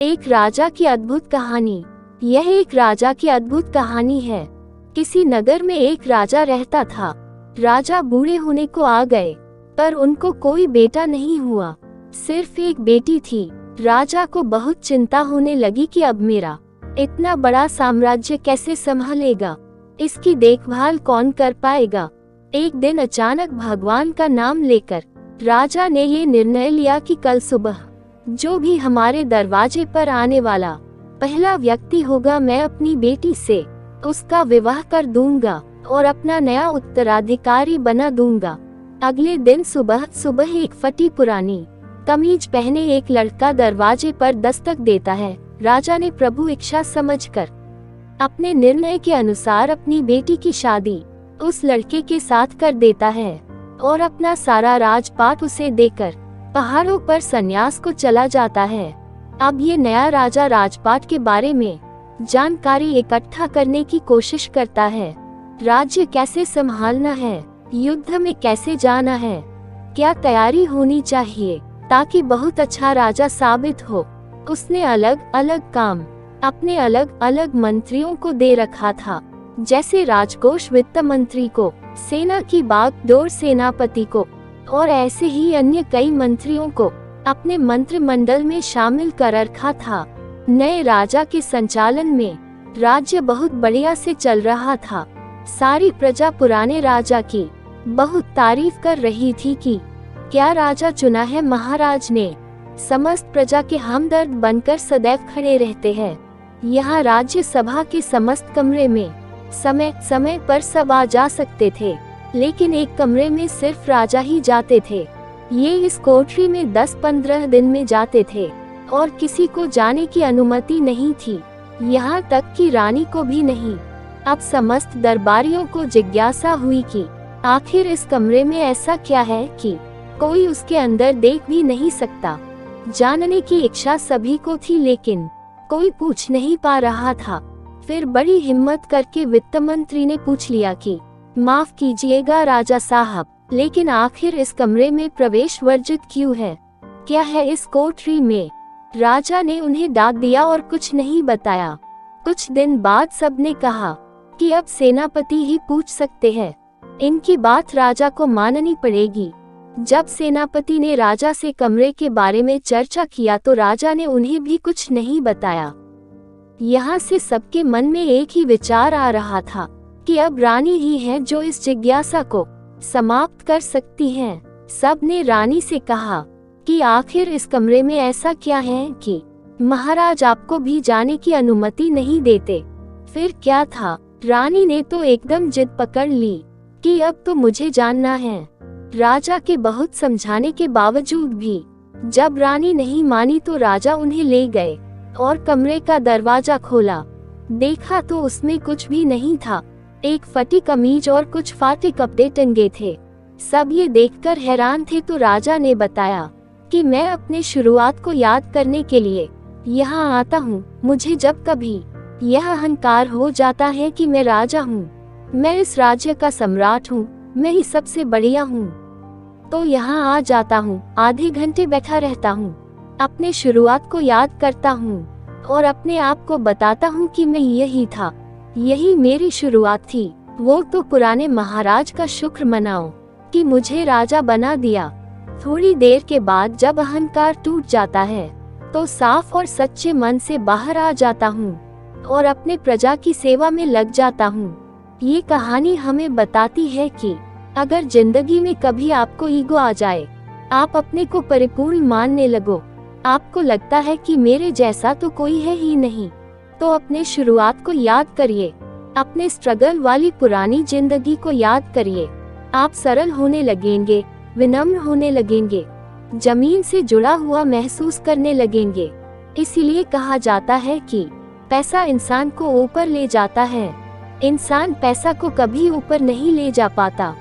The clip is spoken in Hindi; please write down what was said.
एक राजा की अद्भुत कहानी। यह एक राजा की अद्भुत कहानी है। किसी नगर में एक राजा रहता था। राजा बूढ़े होने को आ गए, पर उनको कोई बेटा नहीं हुआ, सिर्फ एक बेटी थी। राजा को बहुत चिंता होने लगी कि अब मेरा इतना बड़ा साम्राज्य कैसे संभालेगा, इसकी देखभाल कौन कर पाएगा। एक दिन अचानक भगवान का नाम लेकर राजा ने ये निर्णय लिया कि कल सुबह जो भी हमारे दरवाजे पर आने वाला पहला व्यक्ति होगा, मैं अपनी बेटी से उसका विवाह कर दूंगा और अपना नया उत्तराधिकारी बना दूंगा। अगले दिन सुबह सुबह एक फटी पुरानी कमीज पहने एक लड़का दरवाजे पर दस्तक देता है। राजा ने प्रभु इच्छा समझकर अपने निर्णय के अनुसार अपनी बेटी की शादी उस लड़के के साथ कर देता है और अपना सारा राजपाट उसे देकर पहाड़ों पर संन्यास को चला जाता है। अब ये नया राजा राजपाट के बारे में जानकारी इकट्ठा करने की कोशिश करता है। राज्य कैसे संभालना है, युद्ध में कैसे जाना है, क्या तैयारी होनी चाहिए ताकि बहुत अच्छा राजा साबित हो। उसने अलग अलग काम अपने अलग अलग मंत्रियों को दे रखा था, जैसे राजकोष वित्त मंत्री को, सेना की बागडोर सेनापति को और ऐसे ही अन्य कई मंत्रियों को अपने मंत्रिमंडल में शामिल कर रखा था। नए राजा के संचालन में राज्य बहुत बढ़िया से चल रहा था। सारी प्रजा पुराने राजा की बहुत तारीफ कर रही थी कि क्या राजा चुना है। महाराज ने समस्त प्रजा के हमदर्द बनकर सदैव खड़े रहते हैं। यहाँ राज्य सभा के समस्त कमरे में समय समय पर सब आ जा सकते थे, लेकिन एक कमरे में सिर्फ राजा ही जाते थे। ये इस कोठरी में 10-15 दिन में जाते थे और किसी को जाने की अनुमति नहीं थी, यहाँ तक कि रानी को भी नहीं। अब समस्त दरबारियों को जिज्ञासा हुई कि आखिर इस कमरे में ऐसा क्या है कि कोई उसके अंदर देख भी नहीं सकता। जानने की इच्छा सभी को थी, लेकिन कोई पूछ नहीं पा रहा था। फिर बड़ी हिम्मत करके वित्त मंत्री ने पूछ लिया कि माफ कीजिएगा राजा साहब, लेकिन आखिर इस कमरे में प्रवेश वर्जित क्यों है, क्या है इस कोठरी में। राजा ने उन्हें डांट दिया और कुछ नहीं बताया। कुछ दिन बाद सबने कहा कि अब सेनापति ही पूछ सकते हैं, इनकी बात राजा को माननी पड़ेगी। जब सेनापति ने राजा से कमरे के बारे में चर्चा किया तो राजा ने उन्हें भी कुछ नहीं बताया। यहाँ से सबके मन में एक ही विचार आ रहा था कि अब रानी ही है जो इस जिज्ञासा को समाप्त कर सकती हैं। सब ने रानी से कहा कि आखिर इस कमरे में ऐसा क्या है कि महाराज आपको भी जाने की अनुमति नहीं देते। फिर क्या था, रानी ने तो एकदम जिद पकड़ ली कि अब तो मुझे जानना है। राजा के बहुत समझाने के बावजूद भी जब रानी नहीं मानी तो राजा उन्हें ले गए और कमरे का दरवाजा खोला। देखा तो उसमें कुछ भी नहीं था, एक फटी कमीज और कुछ फाटे कपड़े टंगे थे। सब ये देखकर हैरान थे तो राजा ने बताया कि मैं अपने शुरुआत को याद करने के लिए यहाँ आता हूँ। मुझे जब कभी यह अहंकार हो जाता है कि मैं राजा हूँ, मैं इस राज्य का सम्राट हूँ, मैं ही सबसे बढ़िया हूँ, तो यहाँ आ जाता हूँ। आधे घंटे बैठा रहता हूँ, अपने शुरुआत को याद करता हूँ और अपने आप को बताता हूँ कि मैं यही था, यही मेरी शुरुआत थी। वो तो पुराने महाराज का शुक्र मनाओ कि मुझे राजा बना दिया। थोड़ी देर के बाद जब अहंकार टूट जाता है तो साफ और सच्चे मन से बाहर आ जाता हूँ और अपने प्रजा की सेवा में लग जाता हूँ। ये कहानी हमें बताती है कि अगर जिंदगी में कभी आपको ईगो आ जाए, आप अपने को परिपूर्ण मानने लगो, आपको लगता है कि मेरे जैसा तो कोई है ही नहीं, तो अपने शुरुआत को याद करिए, अपने स्ट्रगल वाली पुरानी जिंदगी को याद करिए। आप सरल होने लगेंगे, विनम्र होने लगेंगे, जमीन से जुड़ा हुआ महसूस करने लगेंगे। इसीलिए कहा जाता है कि पैसा इंसान को ऊपर ले जाता है, इंसान पैसा को कभी ऊपर नहीं ले जा पाता।